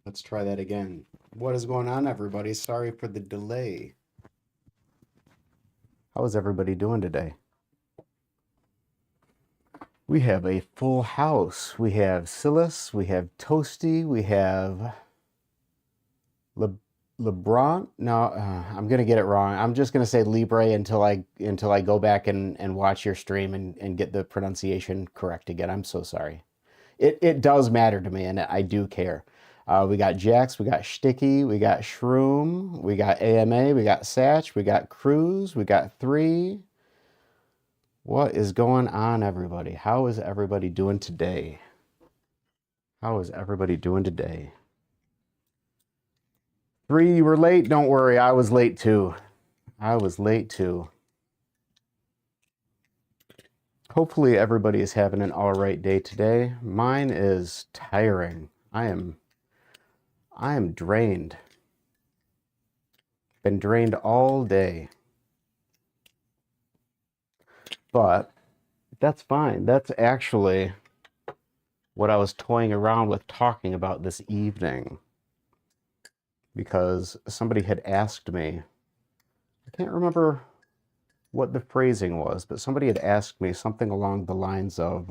Let's try that again. What is going on, everybody? Sorry for the delay. How is everybody doing today? We have a full house. We have Silas, we have Toasty, we have Le LeBron. No, I'm gonna get it wrong. I'm just gonna say Libre until I go back and watch your stream and get the pronunciation correct again. I'm so sorry. It does matter to me, and I do care. We got Jax, we got Shticky, we got Shroom, we got AMA, we got Satch, we got Cruz, we got Three. What is going on, everybody? How is everybody doing today? How is everybody doing today? Three, you were late? Don't worry, I was late too. I was late too. Hopefully everybody is having an all right day today. Mine is tiring. I am drained. Been drained all day. But that's fine. That's actually what I was toying around with talking about this evening. Because somebody had asked me, I can't remember what the phrasing was, but somebody had asked me something along the lines of,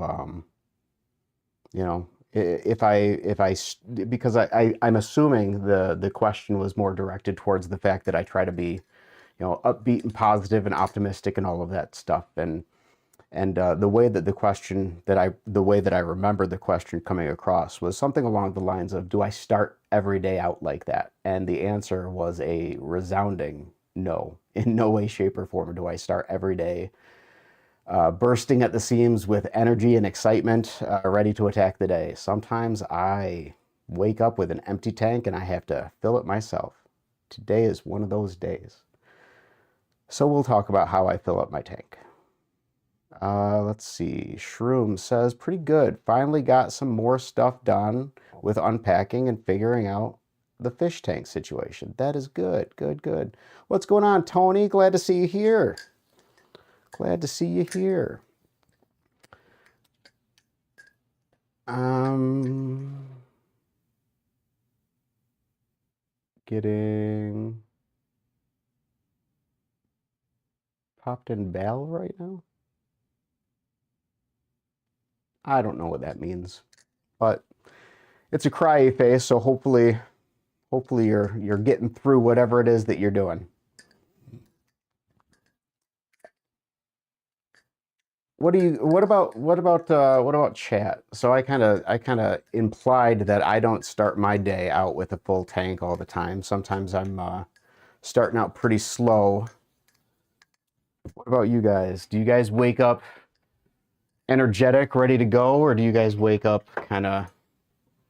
you know, because I'm assuming the question was more directed towards the fact that I try to be, upbeat and positive and optimistic and all of that stuff. And the way that I remember the question coming across was something along the lines of, do I start every day out like that? And the answer was a resounding no. In no way, shape, or form do I start every day bursting at the seams with energy and excitement, ready to attack the day. Sometimes I wake up with an empty tank and I have to fill it myself. Today is one of those days. So we'll talk about how I fill up my tank. Let's see. Shroom says, pretty good. Finally got some more stuff done with unpacking and figuring out the fish tank situation. That is good. Good, good. What's going on, Tony? Glad to see you here. Glad to see you here. Getting popped in Bal right now. I don't know what that means, but it's a cryy face, so hopefully you're getting through whatever it is that you're doing. What about chat? So I kind of implied that I don't start my day out with a full tank all the time. Sometimes I'm starting out pretty slow. What about you guys? Do you guys wake up energetic, ready to go, or do you guys wake up kind of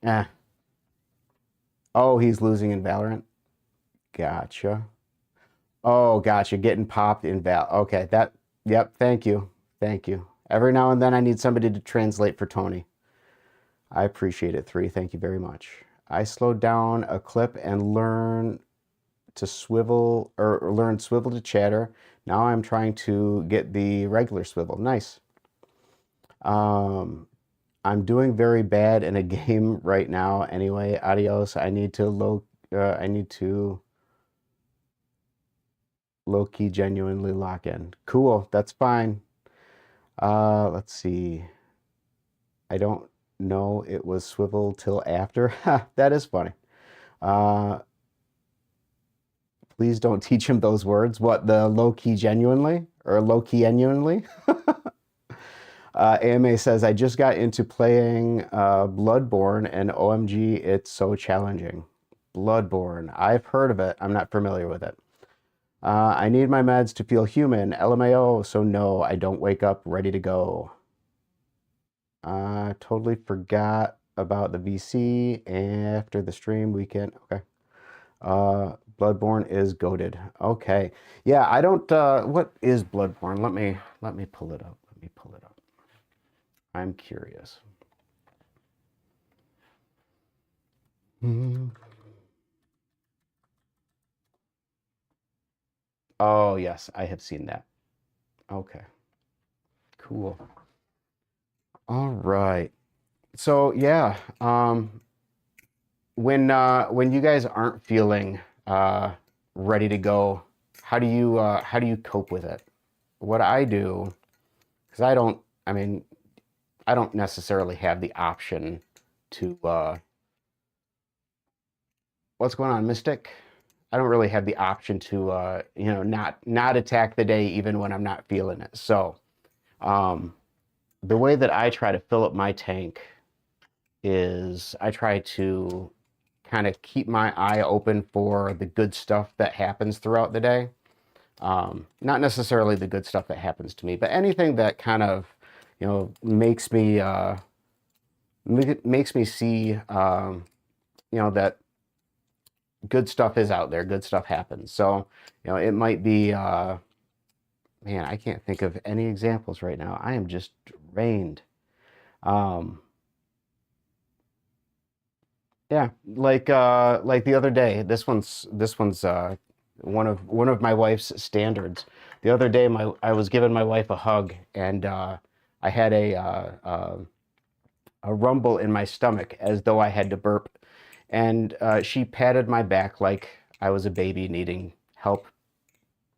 eh? Oh, he's losing in Valorant. Gotcha. Oh, gotcha. Getting popped in Val. Okay, yep, thank you. Thank you. Every now and then I need somebody to translate for Tony. I appreciate it, Three. Thank you very much. I slowed down a clip and learn to swivel or learn swivel to chatter. Now I'm trying to get the regular swivel. Nice. I'm doing very bad in a game right now. Anyway, adios. I need to low key genuinely lock in. Cool. That's fine. Let's see. I don't know it was swivel till after. That is funny. Uh, please don't teach him those words. What, the low key genuinely or low key genuinely? AMA says, I just got into playing Bloodborne and OMG, it's so challenging. Bloodborne. I've heard of it. I'm not familiar with it. I need my meds to feel human. LMAO, so no, I don't wake up ready to go. Totally forgot about the VC after the stream weekend. Okay. Bloodborne is goated. Okay. Yeah, I don't what is Bloodborne? Let me pull it up. Let me pull it up. I'm curious. Oh, yes, I have seen that. Okay. Cool. All right. So, yeah, when you guys aren't feeling ready to go, how do you cope with it? What I do, because I mean, I don't necessarily have the option to what's going on, Mystic? I don't really have the option to not attack the day even when I'm not feeling it. So um, the way that I try to fill up my tank is I try to kind of keep my eye open for the good stuff that happens throughout the day. Not necessarily the good stuff that happens to me, but anything that kind of, makes me see, that good stuff is out there, good stuff happens. So, it might be, man, I can't think of any examples right now. I am just drained. Um, Yeah, like the other day. This one's one of my wife's standards. The other day, my I was giving my wife a hug, and I had a rumble in my stomach as though I had to burp, and she patted my back like I was a baby needing help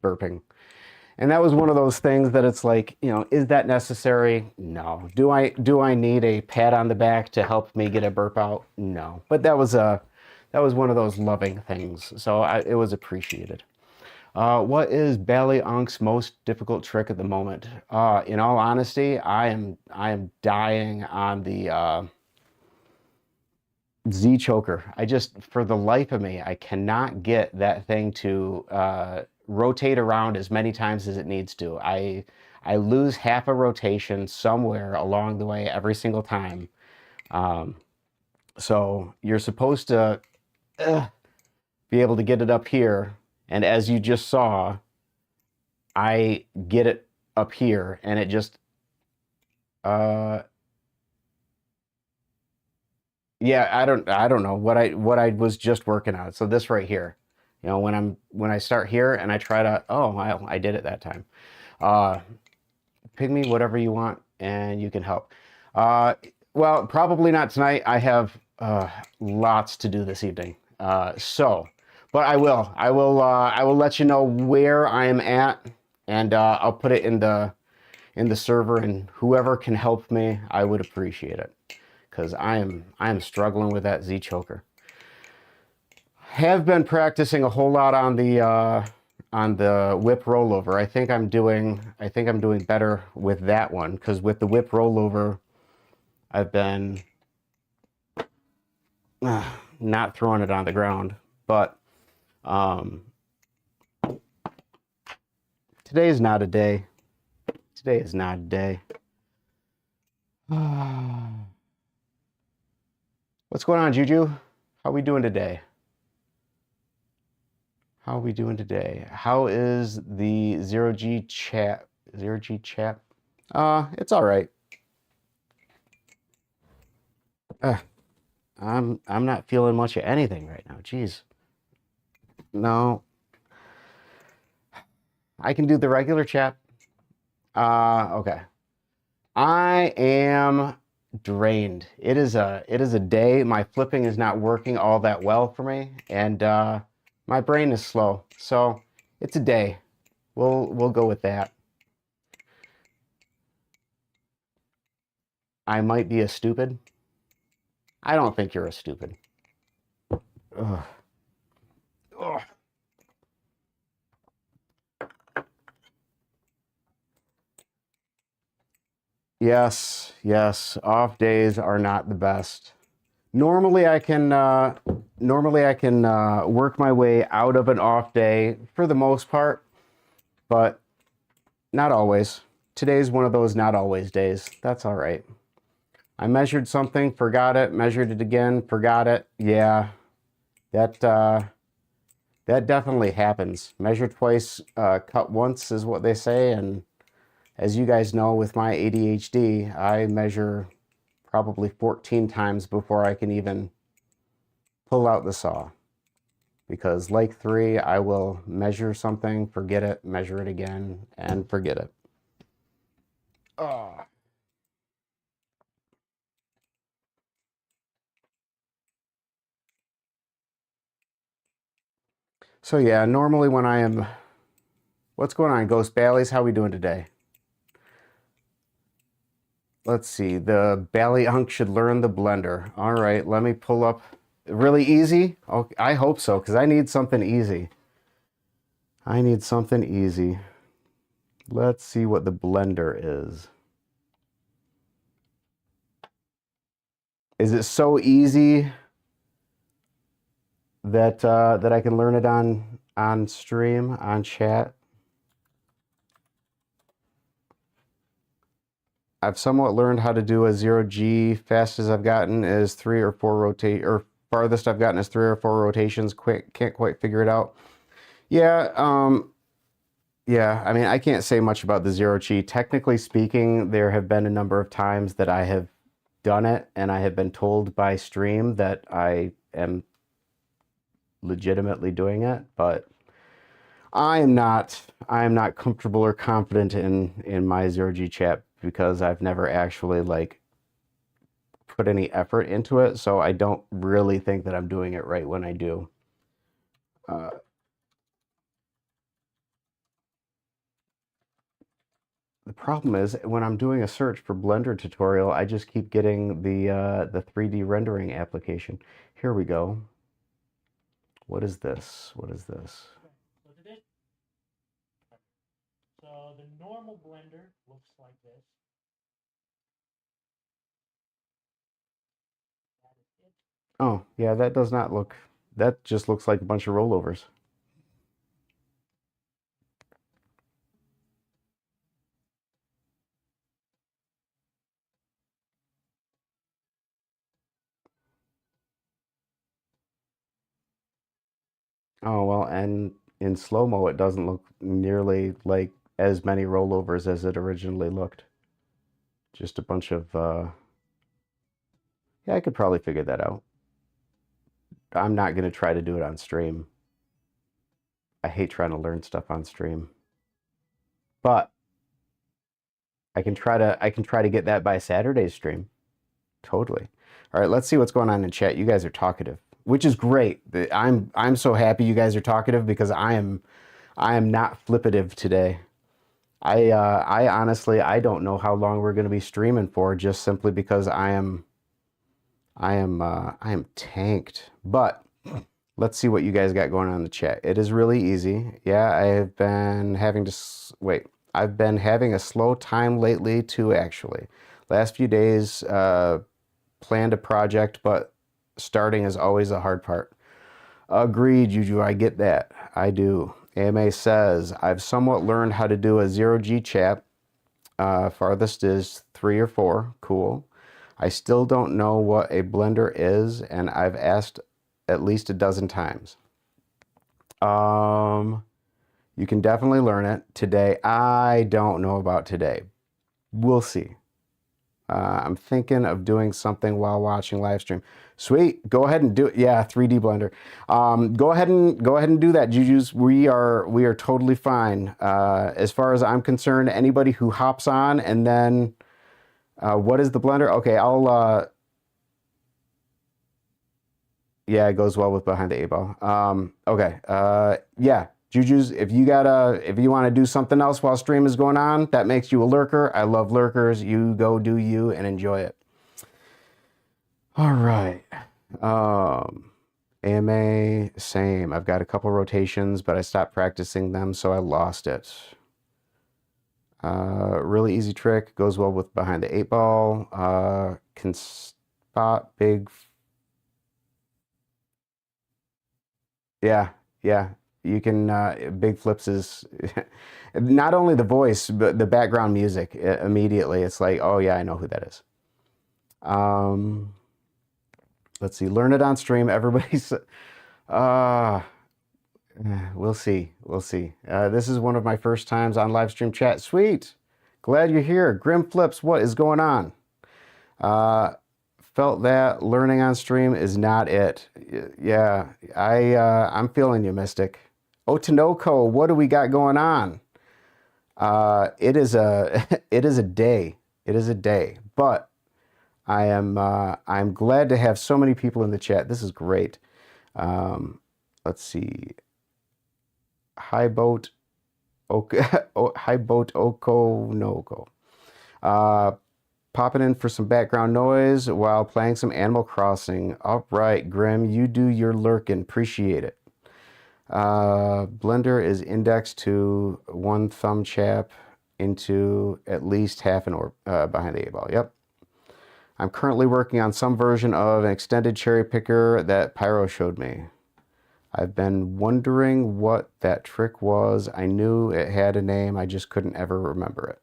burping. And that was one of those things that it's like, is that necessary? No. Do I need a pat on the back to help me get a burp out? No. But that was one of those loving things. So it was appreciated. What is Bali Unc's most difficult trick at the moment? In all honesty, I am dying on the Z choker. I just, for the life of me, I cannot get that thing to rotate around as many times as it needs to. I lose half a rotation somewhere along the way every single time. Um, so you're supposed to be able to get it up here, and as you just saw, I get it up here, and it just uh, yeah, I don't know what I was just working on. So this right here, when I start here and I try to, oh, I did it that time. Uh, Pygmy, whatever you want, and you can help. Uh, well, probably not tonight. I have lots to do this evening. But I will let you know where I am at, and I'll put it in the server, and whoever can help me, I would appreciate it, because I am struggling with that Z choker. Have been practicing a whole lot on the whip rollover. I think I'm doing better with that one, because with the whip rollover, I've been not throwing it on the ground. But um, today is not a day. Today is not a day. What's going on, Juju? How we doing today? How are we doing today? How is the zero G chat? Zero G chat? It's all right. I'm not feeling much of anything right now. Jeez. No, I can do the regular chat. Okay. I am drained. It is a day. My flipping is not working all that well for me, and my brain is slow. So it's a day. We'll go with that. I might be a stupid. I don't think you're a stupid. Ugh. Ugh. Yes, yes. Off days are not the best. Normally I can work my way out of an off day for the most part, but not always. Today's one of those not always days. That's all right. I measured something, forgot it, measured it again, forgot it. Yeah, that that definitely happens. Measure twice, cut once is what they say, and as you guys know, with my ADHD, I measure probably 14 times before I can even pull out the saw. Because like 3, I will measure something, forget it, measure it again, and forget it. Oh. So yeah, normally when I am, what's going on, Ghost Bally's? How we doing today? Let's see, the Bali Unc should learn the blender. All right, let me pull up. Really easy? Oh, I hope so, because I need something easy. I need something easy. Let's see what the blender is. Is it so easy that that I can learn it on stream, on chat? I've somewhat learned how to do a 0G. Fastest I've gotten is 3 or 4 rotate, or farthest I've gotten is 3 or 4 rotations. Can't quite figure it out. Yeah, yeah. I mean, I can't say much about the 0G. Technically speaking, there have been a number of times that I have done it, and I have been told by stream that I am legitimately doing it, but I am not comfortable or confident in my 0G chat because I've never actually like put any effort into it, so I don't really think that I'm doing it right when I do. The problem is when I'm doing a search for Blender tutorial, I just keep getting the 3D rendering application. Here we go. What is this? What is this? Look at it. So the normal blender looks like this. That is it. Oh, yeah, that does not look, that just looks like a bunch of rollovers. Oh, well, and in slow-mo, it doesn't look nearly like as many rollovers as it originally looked. Just a bunch of, yeah, I could probably figure that out. I'm not going to try to do it on stream. I hate trying to learn stuff on stream. But I can try to get that by Saturday's stream. Totally. All right, let's see what's going on in chat. You guys are talkative, which is great. I'm so happy you guys are talkative because I am not flippative today. I honestly I don't know how long we're going to be streaming for just simply because I am tanked. But let's see what you guys got going on in the chat. It is really easy. Yeah, I have been having to wait. I've been having a slow time lately too, actually. Last few days, planned a project, but starting is always the hard part. Agreed, Juju. I get that. I do. AMA says, I've somewhat learned how to do a 0G chat. Farthest is 3 or 4. Cool. I still don't know what a blender is, and I've asked at least a dozen times. You can definitely learn it today. I don't know about today. We'll see. I'm thinking of doing something while watching live stream. Sweet, go ahead and do it. Yeah, 3D Blender. Go ahead and do that, Juju's. We are totally fine. As far as I'm concerned, anybody who hops on and then what is the blender? Okay, I'll yeah, it goes well with behind the eight ball. Okay. Yeah, Juju's, if you want to do something else while stream is going on, that makes you a lurker. I love lurkers. You go do you and enjoy it. All right. AMA, same. I've got a couple rotations, but I stopped practicing them, so I lost it. Really easy trick. Goes well with behind the eight ball. Can spot big. Yeah, yeah. You can, big flips is not only the voice, but the background music immediately. It's like, oh yeah, I know who that is. Let's see, learn it on stream. Everybody's, we'll see. We'll see. This is one of my first times on live stream chat. Sweet. Glad you're here. Grim Flips, what is going on? Felt that learning on stream is not it. Yeah, I'm feeling you, Mystic. Otonoko, what do we got going on? It is a it is a day. It is a day. But I'm glad to have so many people in the chat. This is great. Let's see. High boat, high boat oko noko. Popping in for some background noise while playing some Animal Crossing. All right, Grim, you do your lurkin'. Appreciate it. Blender is indexed to one thumb chap into at least half an orb behind the 8-ball. Yep. I'm currently working on some version of an extended cherry picker that Pyro showed me. I've been wondering what that trick was. I knew it had a name, I just couldn't ever remember it.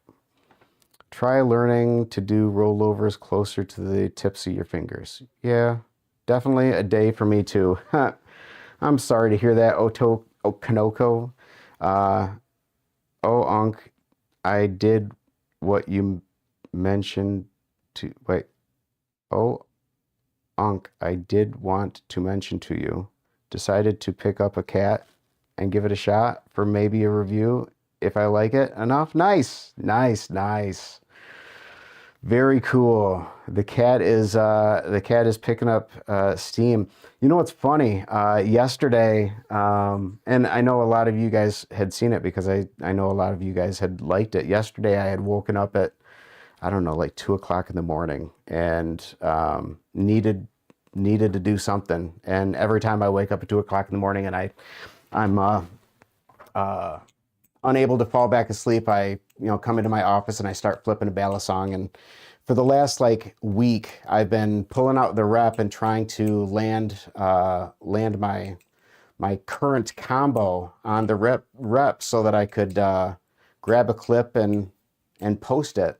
Try learning to do rollovers closer to the tips of your fingers. Yeah, definitely a day for me too. I'm sorry to hear that, Kanoko. Unc, I did what you mentioned to... Wait. Unc, I did want to mention to you. Decided to pick up a cat and give it a shot for maybe a review if I like it enough. Nice, nice, nice. Very cool. The cat is picking up steam. You know what's funny? Yesterday, and I know a lot of you guys had seen it because I know a lot of you guys had liked it. Yesterday, I had woken up at, I don't know, like 2 o'clock in the morning and needed to do something. And every time I wake up at 2 o'clock in the morning and I'm unable to fall back asleep, I come into my office and I start flipping a ballad song. And for the last like week, I've been pulling out the rep and trying to land my current combo on the rep so that I could grab a clip and post it.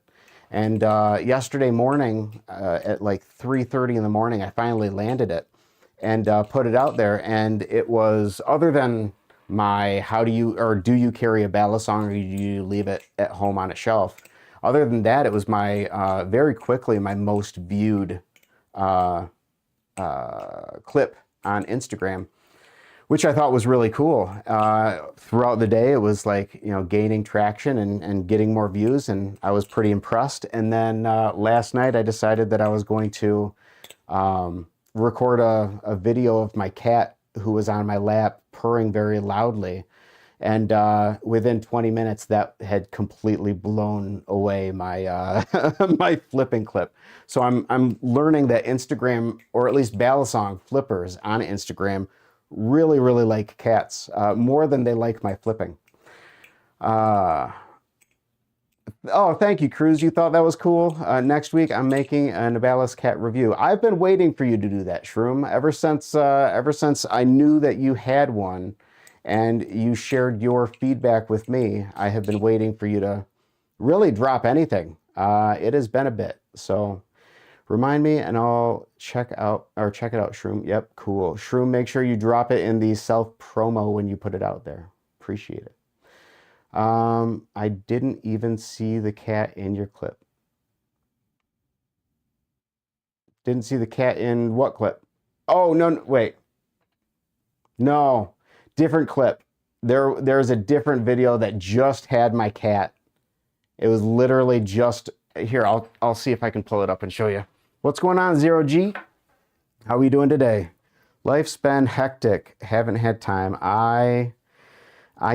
And yesterday morning at like 3:30 in the morning, I finally landed it and put it out there. And it was, other than my do you carry a ballad song or do you leave it at home on a shelf? Other than that, it was my very quickly my most viewed clip on Instagram, which I thought was really cool. Throughout the day, it was like, gaining traction and getting more views, and I was pretty impressed. And then last night, I decided that I was going to record a video of my cat who was on my lap purring very loudly. And within 20 minutes, that had completely blown away my my flipping clip. So I'm learning that Instagram, or at least Balisong flippers on Instagram, really like cats more than they like my flipping. Oh, thank you, Cruz. You thought that was cool. Next week, I'm making a Nabalis cat review. I've been waiting for you to do that, Shroom, ever since I knew that you had one, and you shared your feedback with me. I have been waiting for you to really drop anything. It has been a bit, so remind me, and I'll check it out, Shroom. Yep, cool. Shroom, make sure you drop it in the self promo when you put it out there. Appreciate it. I didn't even see the cat in your clip. Didn't see the cat in what clip? Oh, no, wait. No, different clip. There's a different video that just had my cat. It was literally just, here, I'll see if I can pull it up and show you. What's going on, Zero G? How are we doing today? Life's been hectic. Haven't had time. I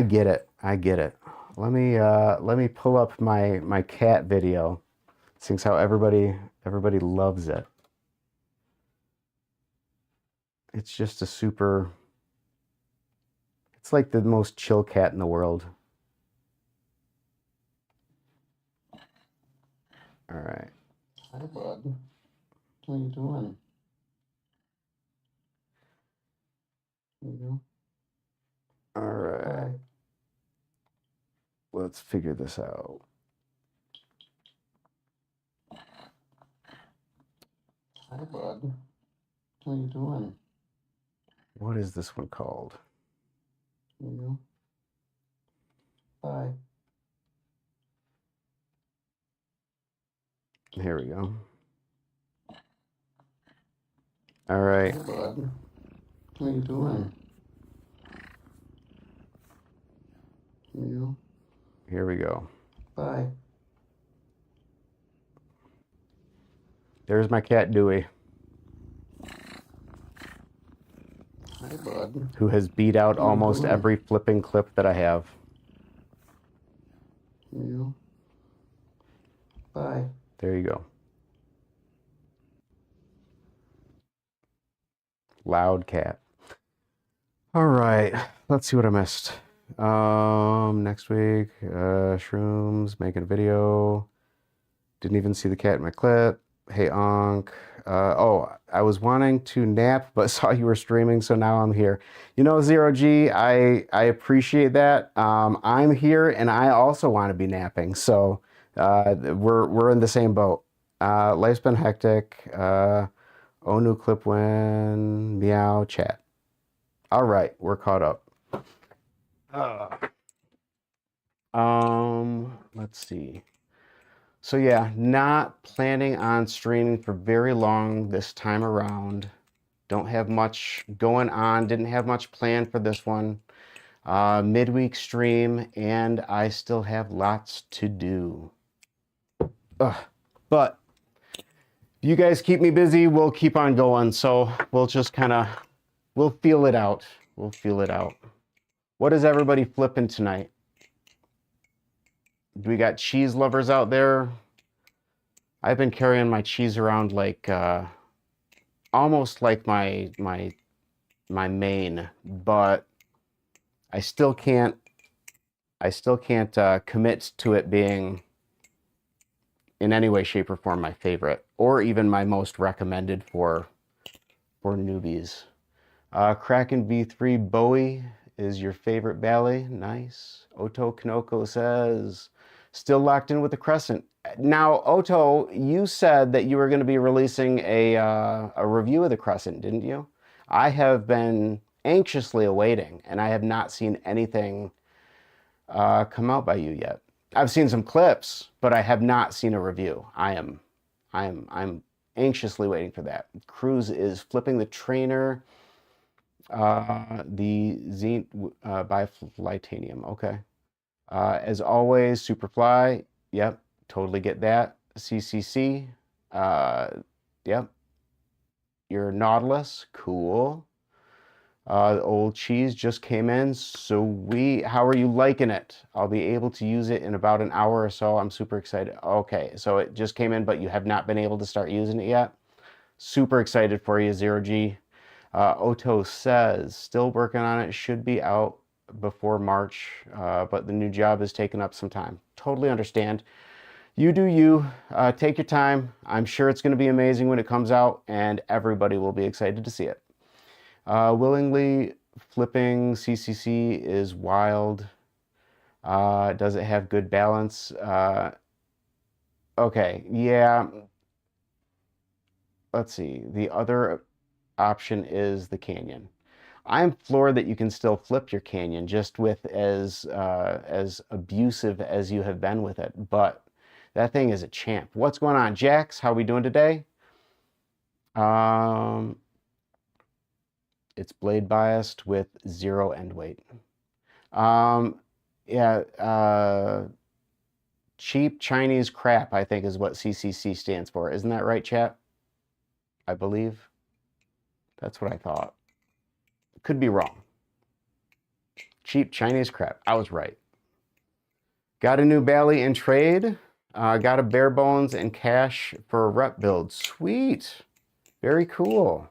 get it. I get it. Let me pull up my cat video. Seems how everybody loves it. It's just it's like the most chill cat in the world. All right. Hi, bud. How you doing? There you go. All right. Hi. Let's figure this out. Hi, bud. How you doing? What is this one called? There you go. Bye. Here we go. All right. Hi, bud. How you doing? There you go. Here we go. Bye. There's my cat Dewey. Hi, bud. who has beat out How you almost doing? every flipping clip that I have. You. Bye. There you go. Loud cat. All right, let's see what I missed. Next week, shrooms, making a video. Didn't even see the cat in my clip. Hey, Unc. Oh, I was wanting to nap, but saw you were streaming, so now I'm here. You know, Zero G, I appreciate that. I'm here, and I also want to be napping, so we're in the same boat. Life's been hectic. Oh, new clip win. Meow, chat. All right, we're caught up. Let's see. So yeah, not planning on streaming for very long this time around. Don't have much going on. Didn't have much planned for this one. Midweek stream, and I still have lots to do. But if you guys keep me busy, we'll keep on going. So we'll just we'll feel it out. We'll feel it out. What is everybody flipping tonight? Do we got cheese lovers out there? I've been carrying my cheese around like almost like my main, but I still can't commit to it being in any way, shape, or form my favorite, or even my most recommended for newbies. Kraken V3 Bowie is your favorite ballet. Nice. Oto Kanoko says, still locked in with the Crescent. Now, Oto, you said that you were going to be releasing a review of the Crescent, didn't you? I have been anxiously awaiting, and I have not seen anything come out by you yet. I've seen some clips, but I have not seen a review. I'm anxiously waiting for that. Cruz is flipping the trainer. The Zenith by Flightanium. Okay. As always, Superfly. Yep, totally get that. CCC. Yep. Your Nautilus. Cool. The old cheese just came in. How are you liking it? I'll be able to use it in about an hour or so. I'm super excited. Okay, so it just came in, but you have not been able to start using it yet. Super excited for you, Zero G. Oto says, still working on it. Should be out before March, but the new job has taken up some time. Totally understand. You do you. Take your time. I'm sure it's going to be amazing when it comes out, and everybody will be excited to see it. Willingly flipping CCC is wild. Does it have good balance? Okay, yeah. Let's see. The other option is the Canyon. I'm floored that you can still flip your Canyon just with as abusive as you have been with it. But that thing is a champ. What's going on, Jax? How are we doing today? It's blade biased with 0 end weight. Yeah, cheap Chinese crap, I think is what CCC stands for. Isn't that right, chat? I believe. That's what I thought. Could be wrong. Cheap Chinese crap. I was right. Got a new Bali in trade. Got a bare bones and cash for a rep build. Sweet. Very cool.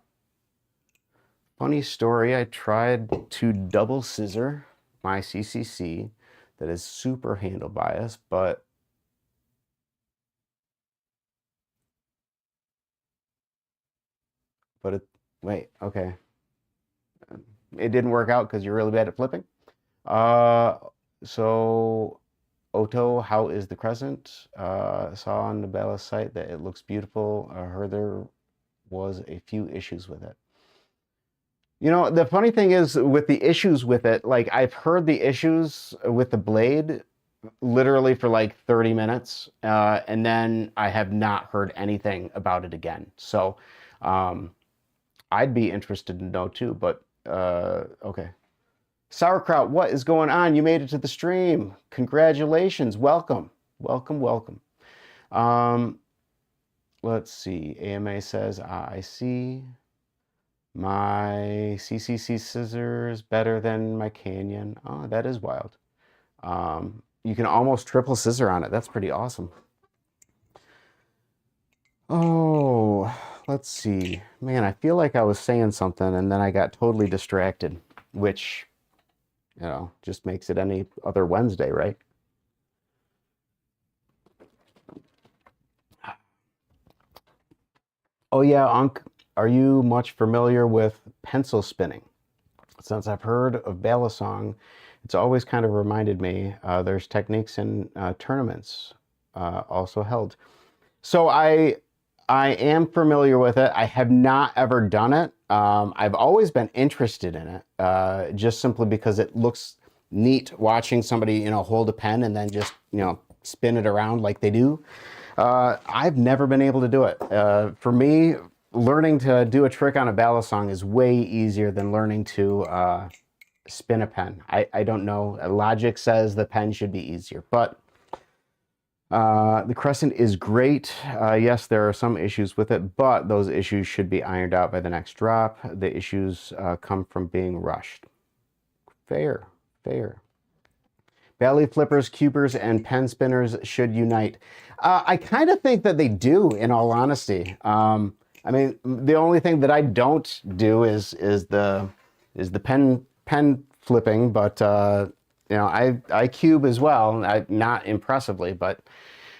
Funny story. I tried to double scissor my CCC that is super handle bias, but wait, okay. It didn't work out because you're really bad at flipping. So Oto, how is the Crescent? Saw on the Bella site that it looks beautiful. I heard there was a few issues with it. You know, the funny thing is with the issues with it, like I've heard the issues with the blade literally for like 30 minutes, and then I have not heard anything about it again. So I'd be interested to know too, but okay. Sauerkraut, what is going on? You made it to the stream. Congratulations. Welcome. Welcome, welcome. Let's see. AMA says, I see. My CCC scissors better than my Canyon. Oh, that is wild. You can almost triple scissor on it. That's pretty awesome. Oh, let's see. Man, I feel like I was saying something and then I got totally distracted, which, just makes it any other Wednesday, right? Oh yeah, Unc, are you much familiar with pencil spinning? Since I've heard of Balisong, it's always kind of reminded me there's techniques in tournaments also held. So I am familiar with it. I have not ever done it. I've always been interested in it, just simply because it looks neat watching somebody, hold a pen and then just, spin it around like they do. I've never been able to do it. For me, learning to do a trick on a balisong is way easier than learning to spin a pen. I don't know. Logic says the pen should be easier, but the Crescent is great. Yes, there are some issues with it, but those issues should be ironed out by the next drop. The issues come from being rushed. Fair, fair. Belly flippers, cubers, and pen spinners should unite. I kind of think that they do, in all honesty. I mean, the only thing that I don't do is the pen flipping, but I cube as well. Not impressively, but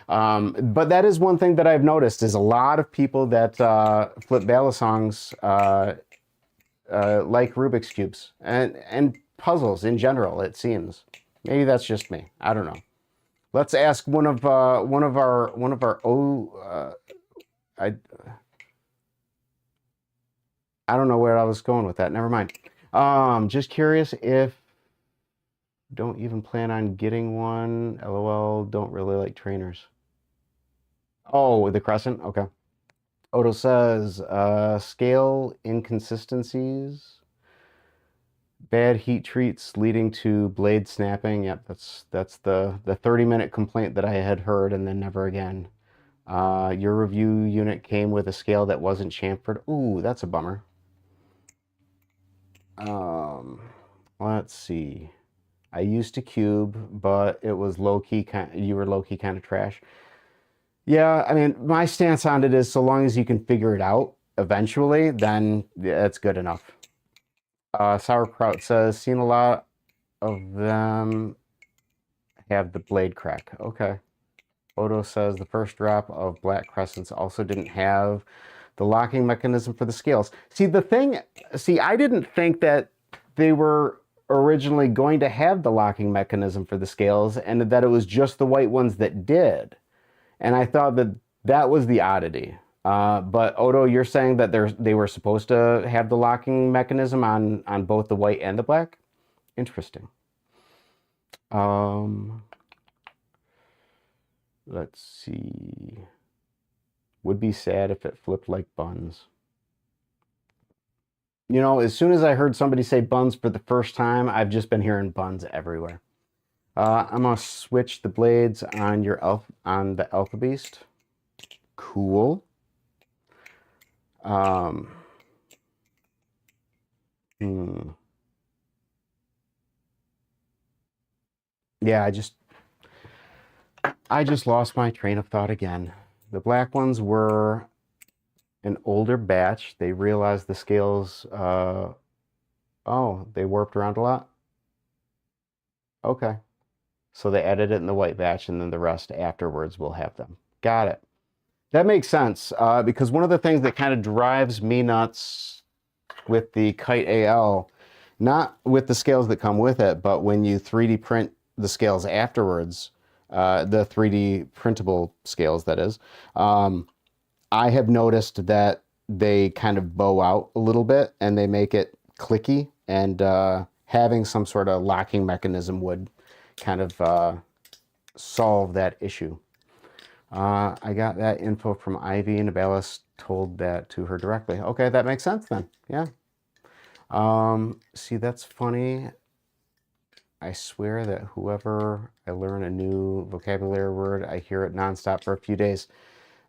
that is one thing that I've noticed is a lot of people that flip balisongs like Rubik's cubes and puzzles in general. It seems. Maybe that's just me. I don't know. Let's ask one of our I don't know where I was going with that. Never mind. Just curious if don't even plan on getting one. LOL. Don't really like trainers. Oh, the Crescent. Okay. Odo says scale inconsistencies. Bad heat treats leading to blade snapping. Yep, that's the 30-minute complaint that I had heard and then never again. Your review unit came with a scale that wasn't chamfered. Ooh, that's a bummer. Let's see. I used to cube, but it was low-key you were low-key kind of trash. Yeah, I mean, my stance on it is so long as you can figure it out eventually, then that's good enough. Sauerkraut says, seen a lot of them have the blade crack. Okay. Odo says the first drop of Black Crescents also didn't have the locking mechanism for the scales. I didn't think that they were originally going to have the locking mechanism for the scales and that it was just the white ones that did. And I thought that was the oddity. But Odo, you're saying that they were supposed to have the locking mechanism on both the white and the black? Interesting. Let's see. Would be sad if it flipped like buns. As soon as I heard somebody say buns for the first time, I've just been hearing buns everywhere. I'm gonna switch the blades on on the Alpha Beast. Cool. Yeah, I just lost my train of thought again. The black ones were an older batch. They realized the scales, they warped around a lot. Okay. So they added it in the white batch and then the rest afterwards will have them. Got it. That makes sense, because one of the things that kind of drives me nuts with the Kite AL, not with the scales that come with it, but when you 3D print the scales afterwards, the 3D printable scales, that is, I have noticed that they kind of bow out a little bit and they make it clicky, and having some sort of locking mechanism would kind of solve that issue. I got that info from Ivy, and Abalis told that to her directly. Okay, that makes sense then. Yeah. See, that's funny. I swear that whoever I learn a new vocabulary word, I hear it nonstop for a few days.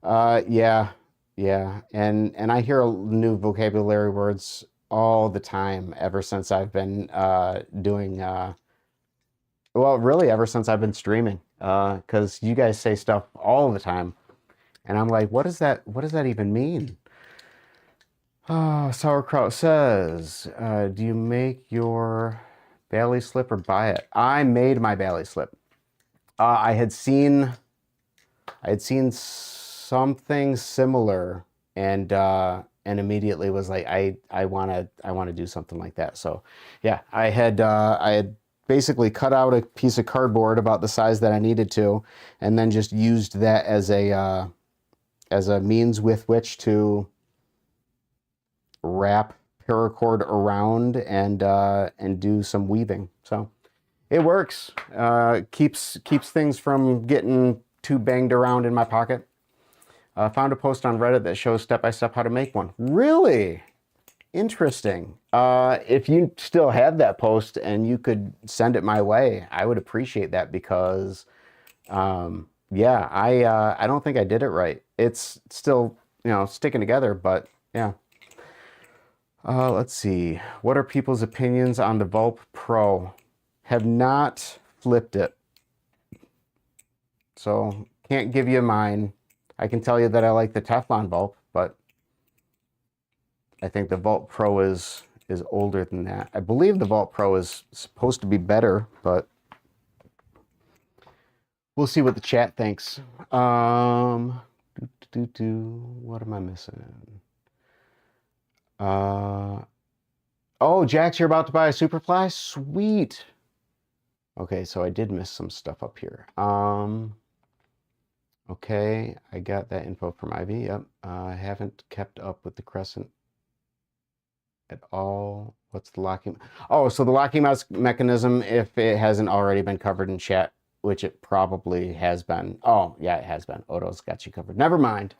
Yeah. And I hear new vocabulary words all the time ever since I've been doing, well, really ever since I've been streaming, because you guys say stuff all the time, and I'm like, what does that even mean? Sauerkraut says, do you make your Bali slip or buy it? I made my Bali slip. I had seen something similar, and immediately was like, I want to do something like that. So yeah, I had basically cut out a piece of cardboard about the size that I needed to, and then just used that as a means with which to wrap paracord around and do some weaving. So it works. Keeps things from getting too banged around in my pocket. Found a post on Reddit that shows step-by-step how to make one. Really? Interesting. If you still have that post and you could send it my way, I would appreciate that because, yeah, I don't think I did it right. It's still, sticking together, but yeah. Let's see. What are people's opinions on the Vulp Pro? Have not flipped it, so can't give you mine. I can tell you that I like the Teflon Vulp, but I think the Vulp Pro is older than that. I believe the Vulp Pro is supposed to be better, but we'll see what the chat thinks. What am I missing? Oh, Jax, you're about to buy a Superfly? Sweet. Okay, so I did miss some stuff up here. Okay, I got that info from Ivy. Yep. I haven't kept up with the Crescent at all. What's the locking? Oh, so the locking mechanism, if it hasn't already been covered in chat, which it probably has been. Oh, yeah, it has been. Odo's got you covered. Never mind.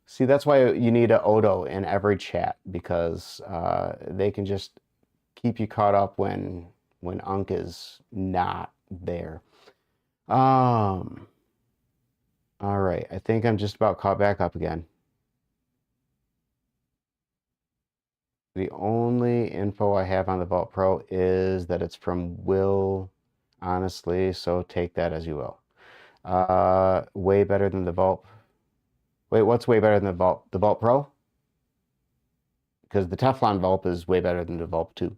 See, that's why you need a Odo in every chat, because they can just keep you caught up when Unc is not there. All right, I think I'm just about caught back up again. The only info I have on the Vault Pro is that it's from Will, honestly, so take that as you will. Way better than the Vault. Wait, what's way better than the Vault? The Vault Pro? Because the Teflon Vault is way better than the Vault 2.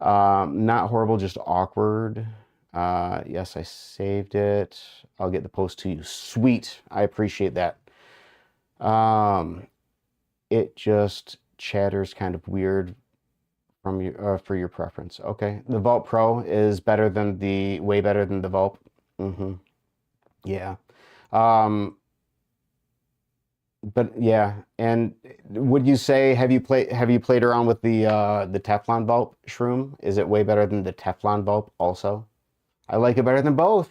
Not horrible, just awkward. Yes, I saved it. I'll get the post to you. Sweet. I appreciate that. It just chatters kind of weird from your for your preference. Okay. The Vault Pro is way better than the Vault. Yeah. But yeah, and would you say have you played around with the Teflon Vault shroom? Is it way better than the Teflon Vault also? I like it better than both.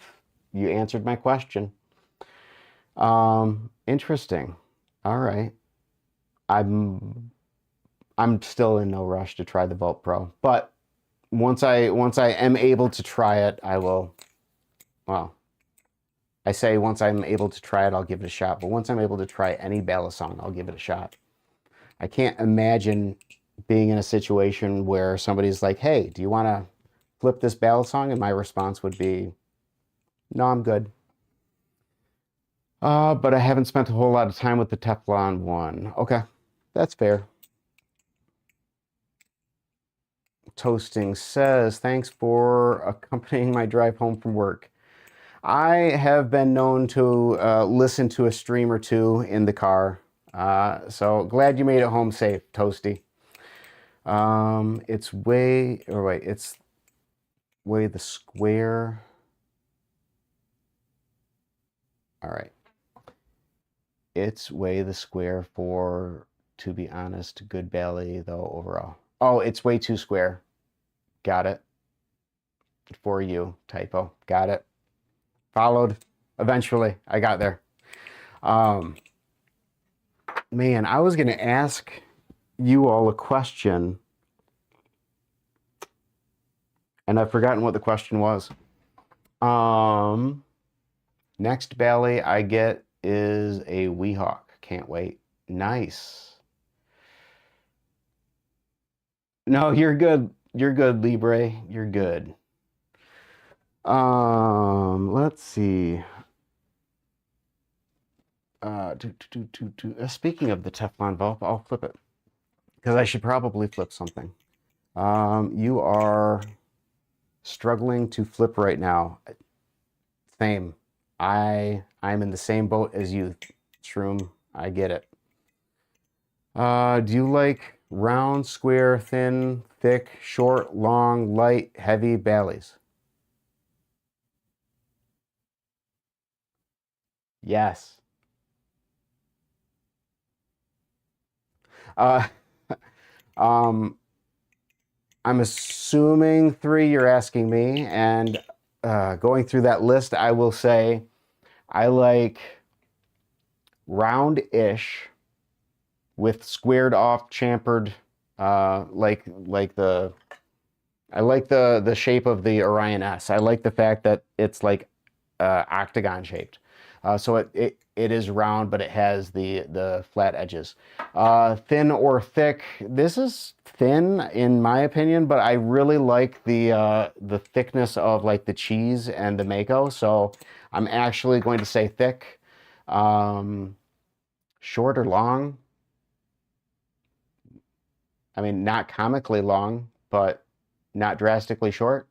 You answered my question. Interesting. All right. I'm still in no rush to try the Vault Pro, but once I am able to try it, I will. Well, I say once I'm able to try it, I'll give it a shot. But once I'm able to try any ballad song, I'll give it a shot. I can't imagine being in a situation where somebody's like, "Hey, do you want to flip this ballad song?" And my response would be, "No, I'm good." But I haven't spent a whole lot of time with the Teflon one. Okay, that's fair. Toasting says, thanks for accompanying my drive home from work. I have been known to listen to a stream or two in the car. So glad you made it home safe, Toasty. It's way the square. All right. It's way the square for, to be honest, good belly though overall. Oh, it's way too square. Got it. For you, typo. Got it. Followed. Eventually, I got there. Man, I was going to ask you all a question, and I've forgotten what the question was. Next belly I get is a Weehawk. Can't wait. Nice. No, you're good. You're good, Libre. You're good. Let's see. Speaking of the Teflon valve, I'll flip it because I should probably flip something. You are struggling to flip right now. Same. I'm in the same boat as you, Shroom. I get it. Do you like round, square, thin, thick, short, long, light, heavy Baileys? Yes. Uh, um, I'm assuming 3 you're asking me, and going through that list, I will say I like round-ish with squared off, chamfered, like the I like the shape of the Orion S. I like the fact that it's like octagon shaped. So it is round, but it has the flat edges. Thin or thick. This is thin in my opinion, but I really like the thickness of like the cheese and the Mako. So I'm actually going to say thick. Um, Short or long. I mean, not comically long, but not drastically short.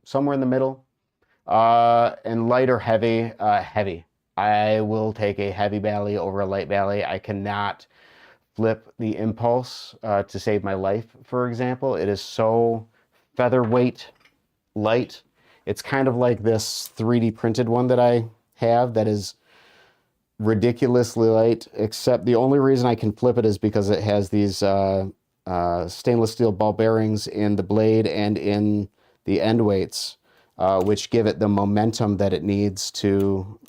Somewhere in the middle. And light or heavy? Heavy. I will take a heavy Bali over a light Bali. I cannot flip the Impulse to save my life, for example. It is so featherweight light. It's kind of like this 3D printed one that I have that is ridiculously light, except the only reason I can flip it is because it has these stainless steel ball bearings in the blade and in the end weights, which give it the momentum that it needs to,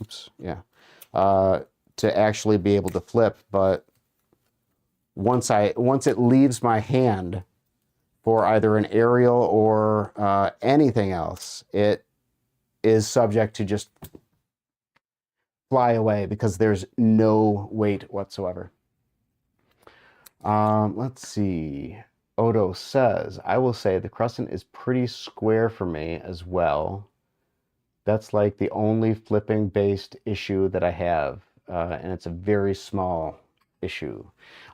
to actually be able to flip. But once it leaves my hand for either an aerial or anything else, it is subject to just fly away because there's no weight whatsoever. Let's see. Odo says, I will say the crescent is pretty square for me as well. That's like the only flipping based issue that I have, and it's a very small issue.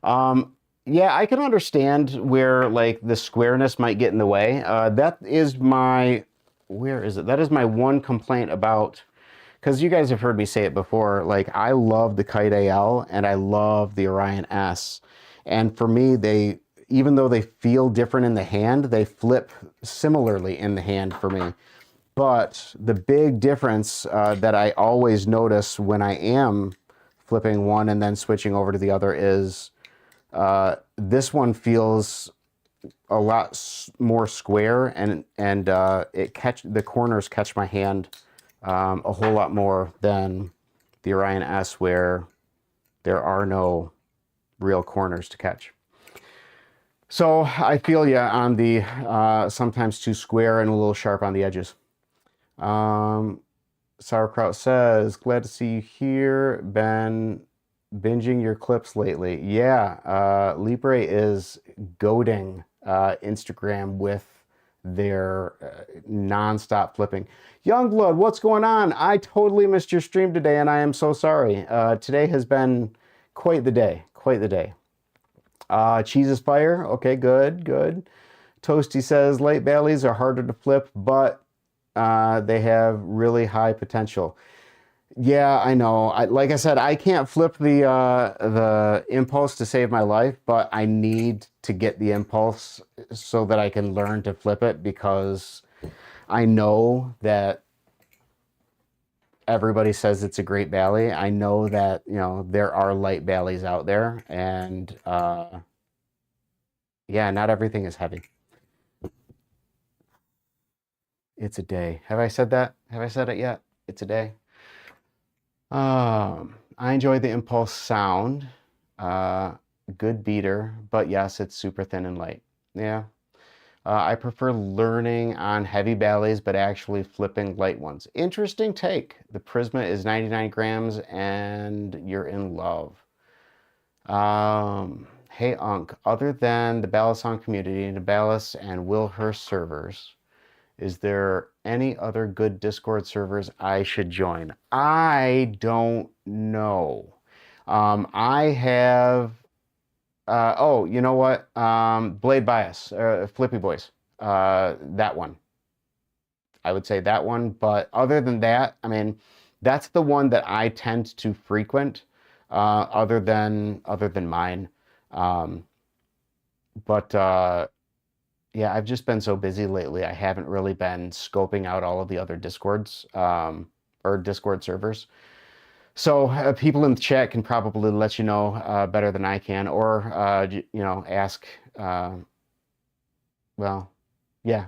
Yeah, I can understand where like the squareness might get in the way. That is my, where is it? That is my one complaint about, because you guys have heard me say it before, like I love the Kite AL and I love the Orion S. And for me, they, even though they feel different in the hand, they flip similarly in the hand for me. But the big difference that I always notice when I am flipping one and then switching over to the other is this one feels a lot more square, and the corners catch my hand a whole lot more than the Orion S, where there are no real corners to catch. So I feel you on the sometimes too square and a little sharp on the edges. Sauerkraut says, glad to see you here. Been binging your clips lately. Yeah, Libre is goading Instagram with their non-stop flipping. Youngblood, what's going on? I totally missed your stream today, and I am so sorry. Today has been quite the day. Quite the day. Cheese is fire. Okay, good, good. Toasty says, late Baileys are harder to flip, but they have really high potential. Yeah, I know. Like I said, I can't flip the Impulse to save my life, but I need to get the Impulse so that I can learn to flip it, because I know that everybody says it's a great Bali. I know that, you know, there are light Baileys out there, and yeah, not everything is heavy. It's a day. Have I said that? Have I said it yet? It's a day. I enjoy the Impulse sound. Good beater, but yes, it's super thin and light. Yeah. I prefer learning on heavy Baileys, but actually flipping light ones. Interesting take. The Prisma is 99 grams and you're in love. Hey Unc, other than the Bali Unc community, Nabalis and Wilhurst servers, is there any other good Discord servers I should join? I don't know. I have, oh, you know what? Blade Bias, Flippy Boys, that one. I would say that one. But other than that, I mean, that's the one that I tend to frequent, other than mine. Um, but yeah, I've just been so busy lately. I haven't really been scoping out all of the other Discords or Discord servers. So people in the chat can probably let you know better than I can, or ask. Well, yeah,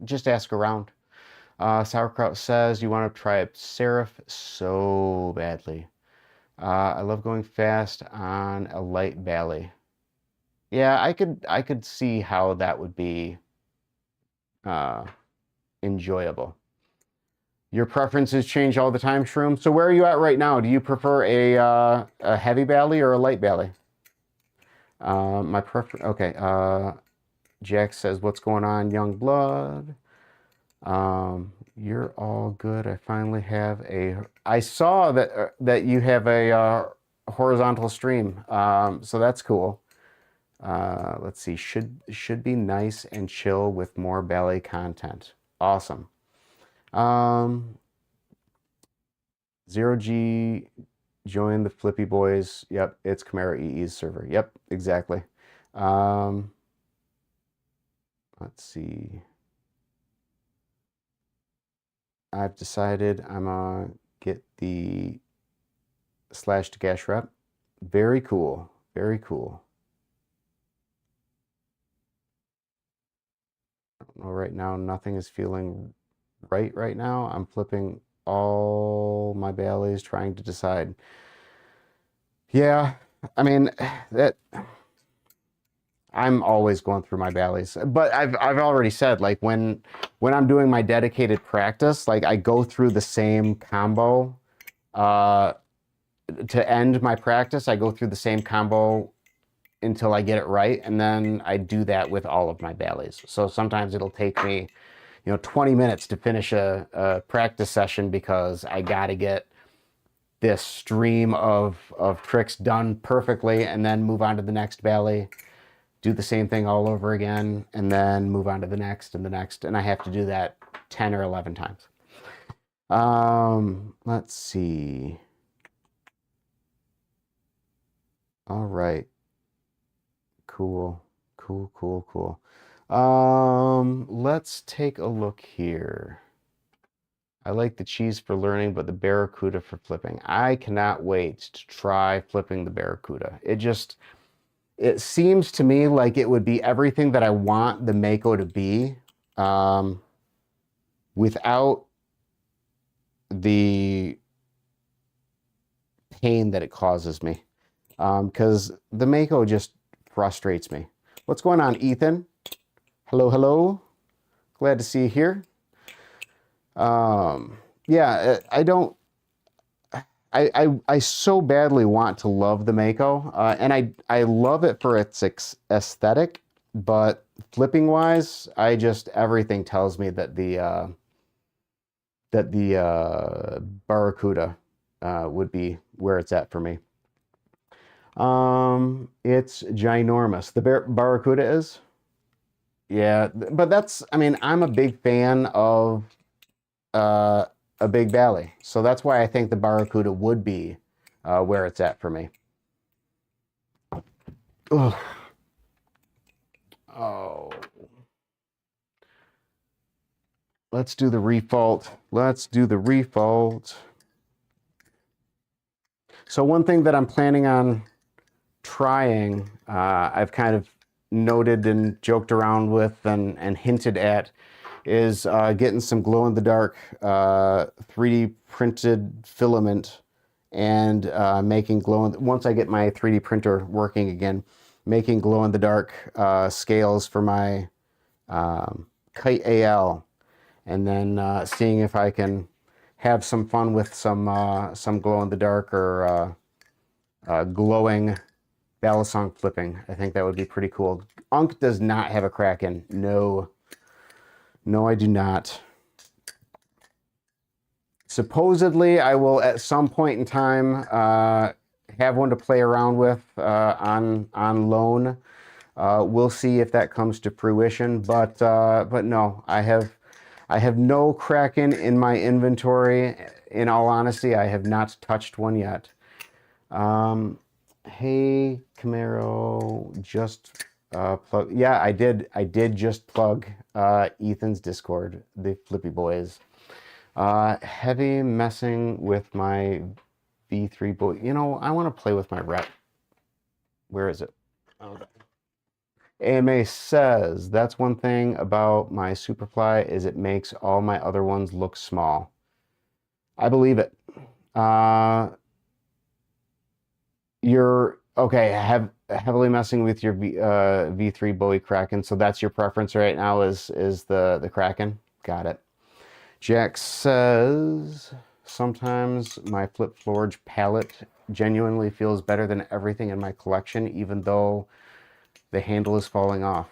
just ask around. Sauerkraut says you want to try Seraph so badly. I love going fast on a light valley. Yeah, I could see how that would be uh, enjoyable. Your preferences change all the time, Shroom. So where are you at right now? Do you prefer a heavy valley or a light valley? My preference. Okay. Jack says, "What's going on, young blood?" You're all good. I finally have a. I saw that you have a horizontal stream. So that's cool. Let's see. Should be nice and chill with more ballet content. Awesome. Zero G join the Flippy Boys. Yep, it's Chimera EE's server. Yep, exactly. Let's see. I've decided I'm gonna get the slash to gash rep. Very cool. Very cool. I don't know right now. Nothing is feeling right now. I'm flipping all my ballets, trying to decide. Yeah, I mean that. I'm always going through my ballets, but I've already said, like, when I'm doing my dedicated practice, like, I go through the same combo uh, to end my practice. I go through the same combo until I get it right, and then I do that with all of my ballets. So sometimes it'll take me 20 minutes to finish a practice session because I got to get this stream of tricks done perfectly and then move on to the next ballet, do the same thing all over again, and then move on to the next and the next. And I have to do that 10 or 11 times. Let's see. All right. Cool. Let's take a look here. I like the cheese for learning, but the Barracuda for flipping. I cannot wait to try flipping the Barracuda. It seems to me like it would be everything that I want the Mako to be, without the pain that it causes me. Because the Mako just frustrates me. What's going on, Ethan? Hello. Glad to see you here. Yeah, I so badly want to love the Mako, and I love it for its aesthetic, but flipping wise, everything tells me that the Barracuda would be where it's at for me. It's ginormous. The Barracuda is, yeah, but I'm a big fan of a big valley. So that's why I think the Barracuda would be where it's at for me. Ugh. Oh. Let's do the refault. So one thing that I'm planning on trying, I've kind of noted and joked around with and hinted at, is getting some glow-in-the-dark 3D printed filament and making once I get my 3D printer working again, making glow-in-the-dark scales for my Kite AL, and then seeing if I can have some fun with some glow-in-the-dark or glowing Balisong flipping. I think that would be pretty cool. Unc does not have a Kraken. No. No, I do not. Supposedly, I will at some point in time have one to play around with on loan. We'll see if that comes to fruition, but no, I have no Kraken in my inventory. In all honesty, I have not touched one yet. Hey, Camaro, just plug. Yeah, I did just plug Ethan's Discord, the Flippy Boys. Heavy messing with my V3 boy. You know, I want to play with my rep. Where is it? Okay. AMA says, that's one thing about my Superfly is it makes all my other ones look small. I believe it. You're okay. Heavily messing with your V3 Bowie Kraken. So that's your preference right now is the Kraken. Got it. Jack says, sometimes my Flip Forge palette genuinely feels better than everything in my collection, even though the handle is falling off.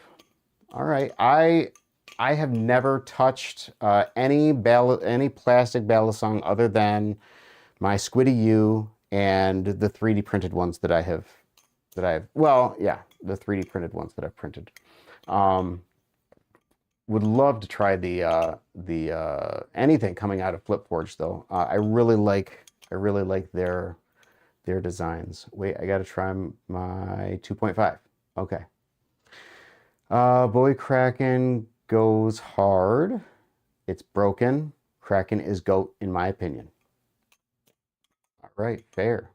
All right, I have never touched any plastic Balisong other than my Squiddy U and the 3D printed ones that I have. Well, yeah, the 3D printed ones that I've printed. Would love to try the anything coming out of Flip Forge though. I really like their designs. Wait, I gotta try my 2.5. Okay. Bowie Kraken goes hard. It's broken. Kraken is GOAT in my opinion. All right, fair.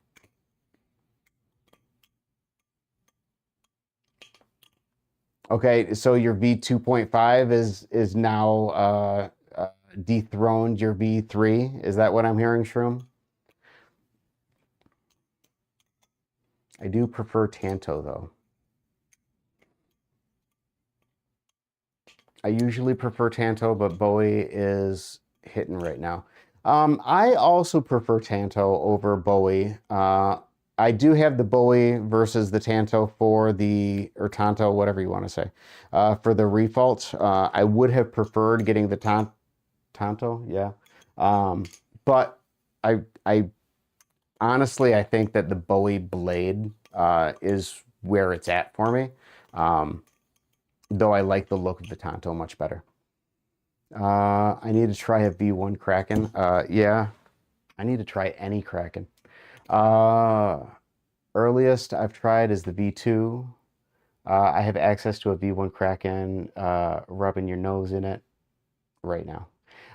Okay, so your V2.5 is now dethroned your V3. Is that what I'm hearing, Shroom? I do prefer Tanto though. I usually prefer Tanto, but Bowie is hitting right now. I also prefer Tanto over Bowie. I do have the Bowie versus the Tanto for the, or Tanto, whatever you want to say, for the refault. I would have preferred getting the Tanto, yeah. But I honestly, I think that the Bowie blade is where it's at for me. Though I like the look of the Tanto much better. I need to try a V1 Kraken. Yeah, I need to try any Kraken. Earliest I've tried is the V2. I have access to a V1 Kraken rubbing your nose in it right now.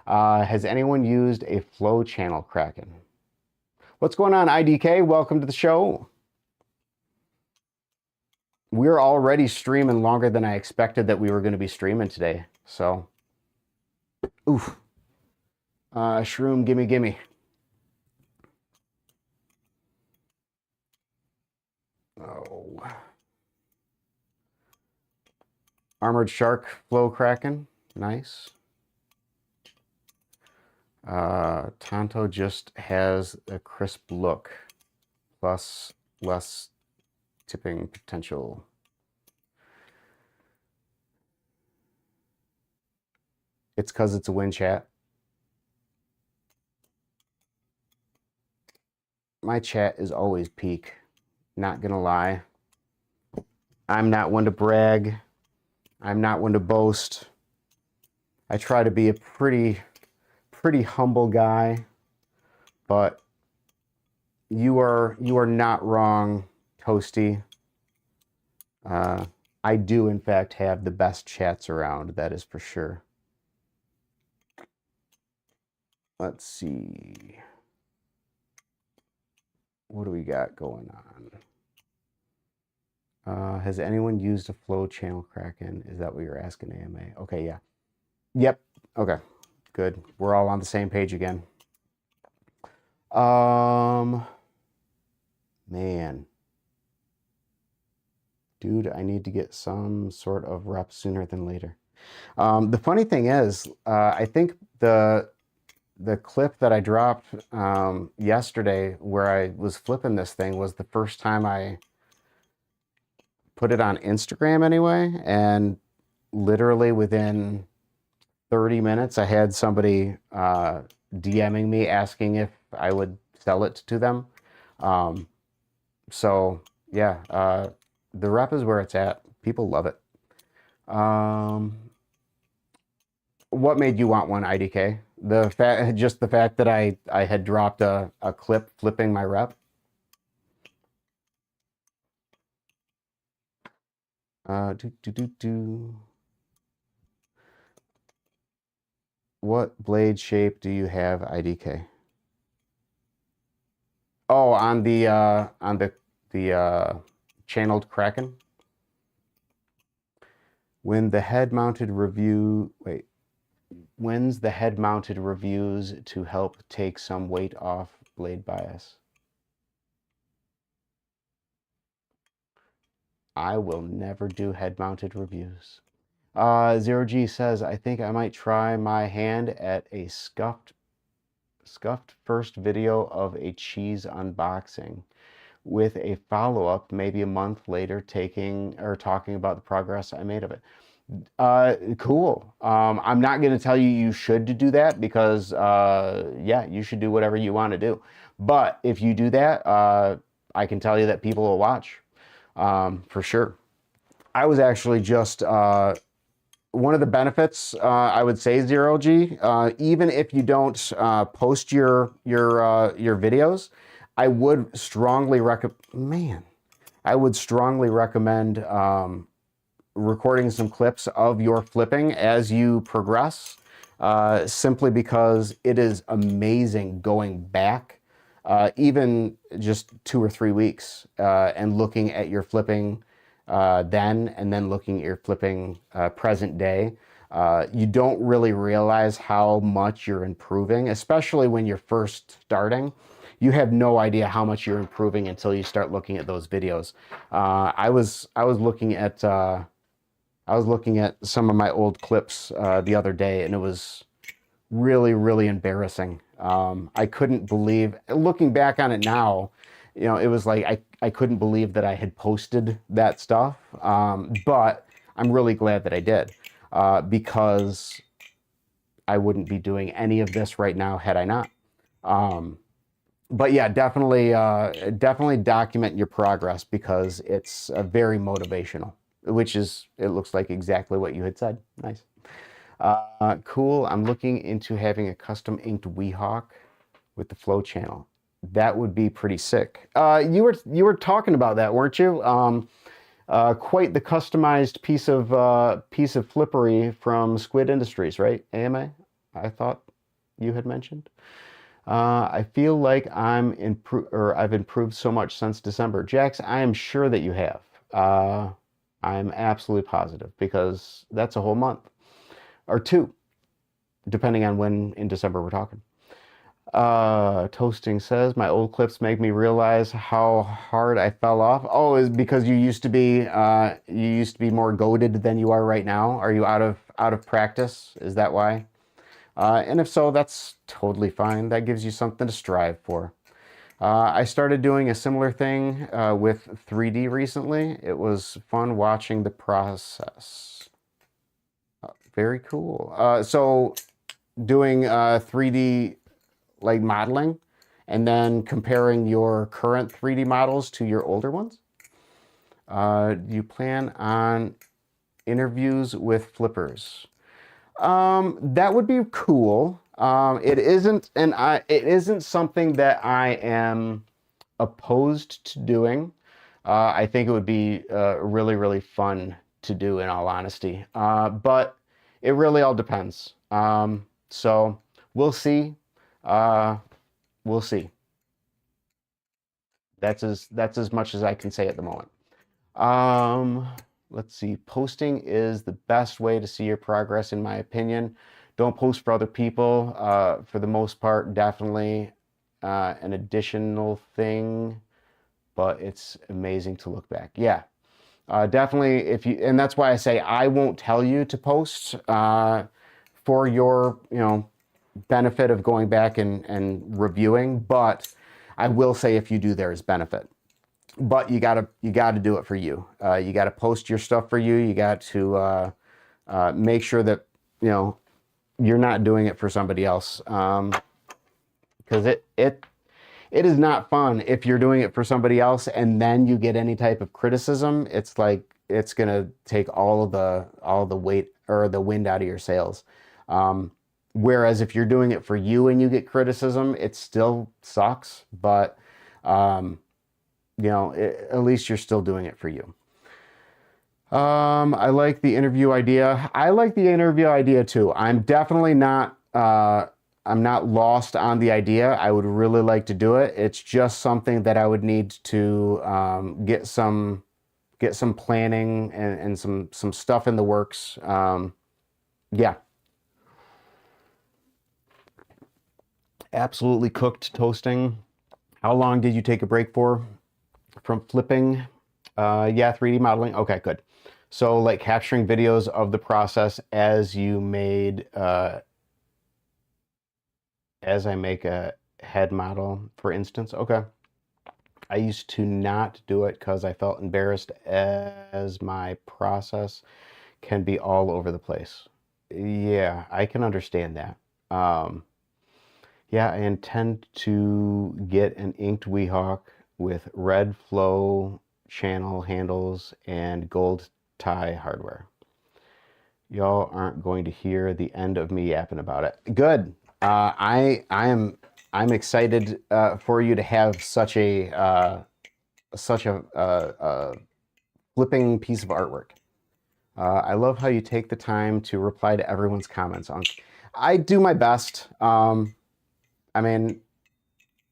Has anyone used a flow channel Kraken? What's going on, IDK? Welcome to the show. We're already streaming longer than I expected that we were going to be streaming today. So, oof. Shroom, gimme. Oh. Armored Shark Flow Kraken. Nice. Tanto just has a crisp look, plus less tipping potential. It's because it's a win chat. My chat is always peak. Not gonna lie. I'm not one to brag. I'm not one to boast. I try to be a pretty humble guy, but you are not wrong, Toasty. I do in fact have the best chats around, that is for sure. Let's see. What do we got going on? Has anyone used a flow channel Kraken? Is that what you're asking, AMA? Okay, yeah. Yep. Okay. Good. We're all on the same page again. Man. Dude, I need to get some sort of rep sooner than later. The funny thing is, I think the clip that I dropped yesterday where I was flipping this thing was the first time I put it on Instagram anyway, and literally within 30 minutes, I had somebody DMing me asking if I would sell it to them. So yeah, the rep is where it's at. People love it. What made you want one, IDK? Just the fact that I had dropped a clip flipping my rep. Do do do do. What blade shape do you have, IDK? Oh, on the channeled Kraken. When the head-mounted review, wait, when's the head-mounted reviews to help take some weight off blade bias? I will never do head-mounted reviews. Zero G says, I think I might try my hand at a scuffed first video of a cheese unboxing with a follow-up maybe a month later talking about the progress I made of it. Cool. I'm not going to tell you should do that because yeah, you should do whatever you want to do. But if you do that, I can tell you that people will watch for sure. I was actually just one of the benefits, I would say, Zero G, even if you don't post your videos, I would strongly recommend recording some clips of your flipping as you progress, simply because it is amazing going back, even just 2 or 3 weeks, and looking at your flipping then, and then looking at your flipping present day. You don't really realize how much you're improving, especially when you're first starting. You have no idea how much you're improving until you start looking at those videos. I was looking at some of my old clips the other day, and it was really, really embarrassing. I couldn't believe, looking back on it now, you know, it was like I couldn't believe that I had posted that stuff. But I'm really glad that I did, because I wouldn't be doing any of this right now had I not. But yeah, definitely document your progress because it's very motivational, which is, it looks like exactly what you had said. Nice. Cool. I'm looking into having a custom inked Weehawk with the flow channel. That would be pretty sick. You were talking about that, weren't you? Quite the customized piece of flippery from Squid Industries, right? AMA, I thought you had mentioned. I feel like I've improved so much since December. Jax, I am sure that you have. I'm absolutely positive because that's a whole month or 2, depending on when in December we're talking. Toasting says, my old clips make me realize how hard I fell off. Oh, is because you used to be more goated than you are right now? Are you out of practice? Is that why? And if so, that's totally fine. That gives you something to strive for. I started doing a similar thing with 3D recently. It was fun watching the process. Very cool. So doing 3D like modeling and then comparing your current 3D models to your older ones. Do you plan on interviews with flippers? That would be cool. It isn't something that I am opposed to doing. I think it would be really, really fun to do, in all honesty. But it really all depends. So we'll see. We'll see. That's as much as I can say at the moment. Let's see. Posting is the best way to see your progress, in my opinion. Don't post for other people. For the most part, definitely an additional thing, but it's amazing to look back. Yeah, definitely. And that's why I say I won't tell you to post for your, benefit of going back and reviewing, but I will say if you do, there is benefit. but you gotta do it for you. You gotta post your stuff for you. You got to make sure that you're not doing it for somebody else, because it is not fun if you're doing it for somebody else and then you get any type of criticism. It's like it's gonna take all of the weight or the wind out of your sails. Whereas if you're doing it for you and you get criticism, it still sucks, but at least you're still doing it for you. I like the interview idea. I like the interview idea too. I'm definitely not I'm not lost on the idea. I would really like to do it. It's just something that I would need to get some planning and some stuff in the works. Yeah. Absolutely cooked toasting. How long did you take a break for from flipping? Yeah, 3D modeling. Okay, good. So like capturing videos of the process as you made, as I make a head model, for instance. Okay. I used to not do it because I felt embarrassed as my process can be all over the place. Yeah, I can understand that. Yeah, I intend to get an inked Weehawk with red flow channel handles and gold tie hardware. Y'all aren't going to hear the end of me yapping about it. Good. I'm excited for you to have such a flipping piece of artwork. I love how you take the time to reply to everyone's comments. I do my best. I mean,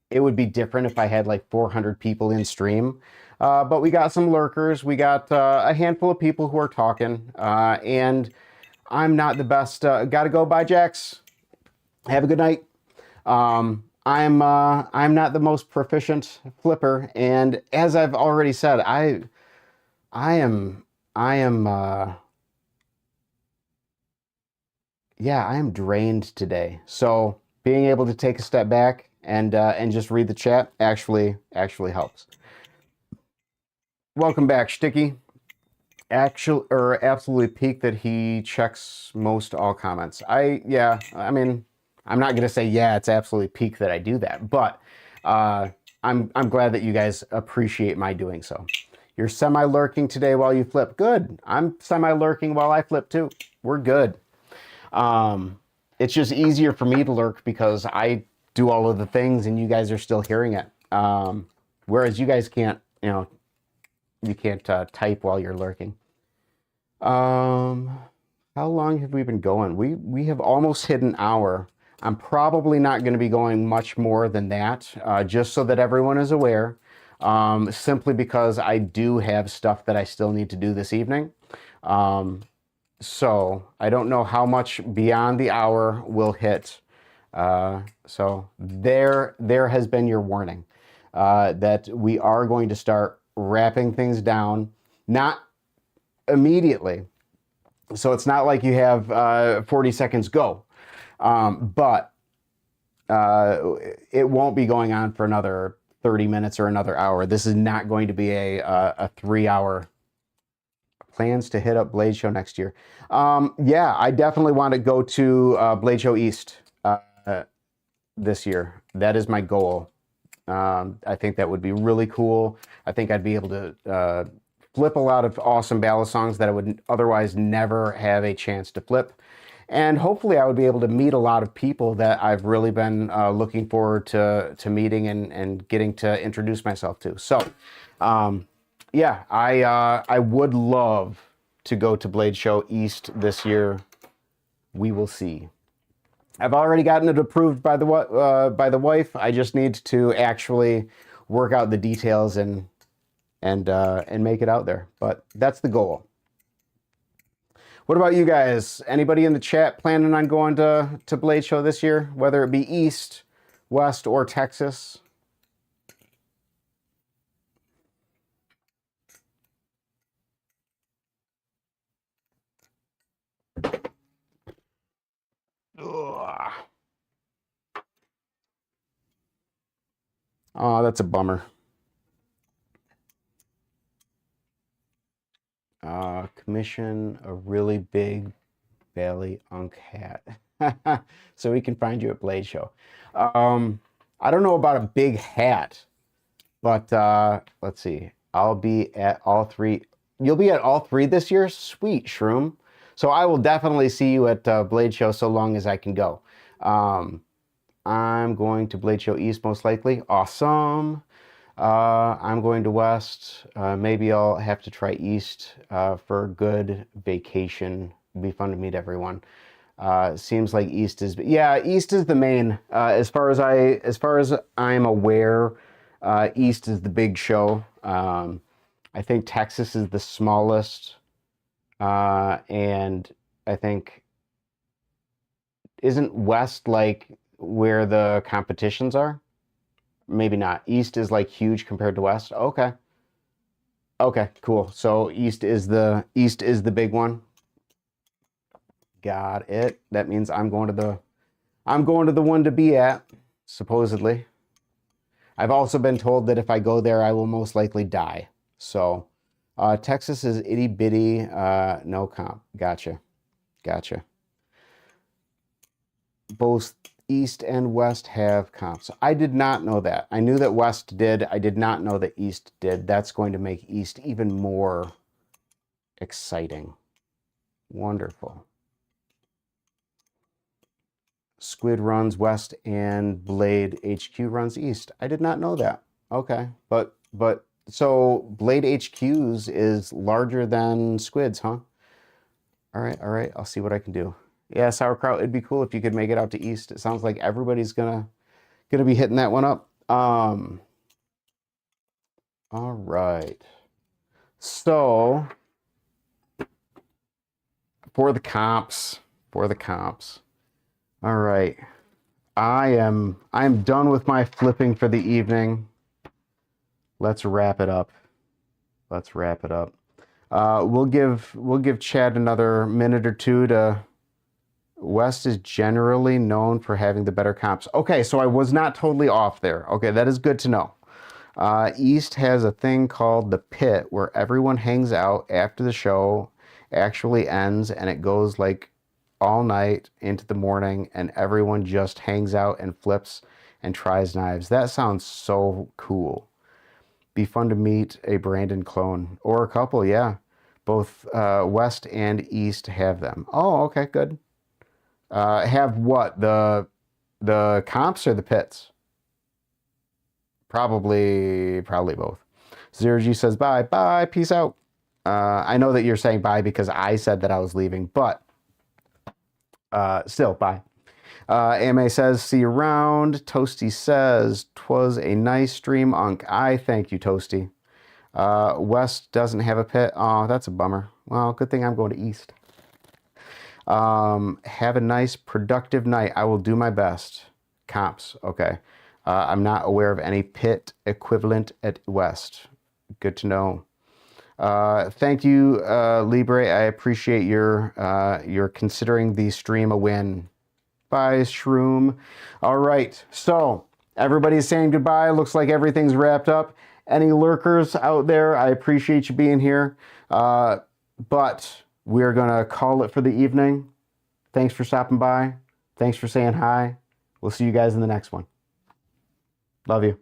it would be different if I had like 400 people in stream. But we got some lurkers. We got a handful of people who are talking. And I'm not the best. Gotta go. Bye, Jax. Have a good night. I'm not the most proficient flipper. And as I've already said, I am yeah, I am drained today. So being able to take a step back and just read the chat actually helps. Welcome back, Sticky. Absolutely peak that he checks most all comments. I mean, I'm not gonna say yeah, it's absolutely peak that I do that, but I'm glad that you guys appreciate my doing so. You're semi-lurking today while you flip. Good. I'm semi-lurking while I flip too. We're good. It's just easier for me to lurk because I do all of the things and you guys are still hearing it. Whereas you guys can't, you can't type while you're lurking. How long have we been going? We have almost hit an hour. I'm probably not going to be going much more than that, just so that everyone is aware. Simply because I do have stuff that I still need to do this evening. So I don't know how much beyond the hour we'll hit. So there has been your warning, that we are going to start wrapping things down, not immediately. So it's not like you have 40 seconds go, but it won't be going on for another 30 minutes or another hour. This is not going to be a 3-hour. Plans to hit up Blade Show next year. Yeah, I definitely want to go to Blade Show East this year. That is my goal. I think that would be really cool. I think I'd be able to flip a lot of awesome ballad songs that I would otherwise never have a chance to flip. And hopefully I would be able to meet a lot of people that I've really been looking forward to meeting and getting to introduce myself to. So, yeah, I would love to go to Blade Show East this year. We will see. I've already gotten it approved by the wife. I just need to actually work out the details and make it out there. But that's the goal. What about you guys? Anybody in the chat planning on going to Blade Show this year, whether it be East, West, or Texas? Ugh. Oh, that's a bummer. commission a really big Bali Unc hat so we can find you at Blade Show. I don't know about a big hat, but let's see. I'll be at all three. You'll be at all three this year? Sweet, Shroom. So I will definitely see you at Blade Show so long as I can go. I'm going to Blade Show East most likely. Awesome. I'm going to West. Maybe I'll have to try East for a good vacation. It'd be fun to meet everyone. Seems like East is, yeah, East is the main. As far as I'm aware, East is the big show. I think Texas is the smallest, and I think isn't West like where the competitions are? Maybe not. East is like huge compared to West. Okay. Okay, cool. So East is the big one. Got it. That means I'm going to the one to be at, supposedly. I've also been told that if I go there, I will most likely die. So, Texas is itty bitty, no comp. Gotcha. Both East and West have comps. I did not know that. I knew that West did. I did not know that East did. That's going to make East even more exciting. Wonderful. Squid runs West and Blade HQ runs East. I did not know that. Okay, but so Blade HQs is larger than Squid's, huh? All right. I'll see what I can do. Yeah, Sauerkraut, it'd be cool if you could make it out to East. It sounds like everybody's gonna be hitting that one up. All right. So for the comps. All right. I'm done with my flipping for the evening. Let's wrap it up. We'll give Chad another minute or two to. West is generally known for having the better comps. Okay, so I was not totally off there. Okay, that is good to know. East has a thing called the Pit where everyone hangs out after the show actually ends, and it goes like all night into the morning, and everyone just hangs out and flips and tries knives. That sounds so cool. Be fun to meet a Brandon clone or a couple, yeah. Both West and East have them. Oh, okay, good. Have what? The comps or the pits? Probably both. Zero G says bye. Bye. Peace out. I know that you're saying bye because I said that I was leaving, but still, bye. AMA says, see you around. Toasty says, 'twas a nice stream, Unc. I thank you, Toasty. West doesn't have a pit. Oh, that's a bummer. Well, good thing I'm going to East. Have a nice, productive night. I will do my best. Comps, okay. I'm not aware of any pit equivalent at West. Good to know. Thank you, Libre. I appreciate your considering the stream a win. Bye, Shroom. All right, so everybody's saying goodbye. Looks like everything's wrapped up. Any lurkers out there, I appreciate you being here. But we're going to call it for the evening. Thanks for stopping by. Thanks for saying hi. We'll see you guys in the next one. Love you.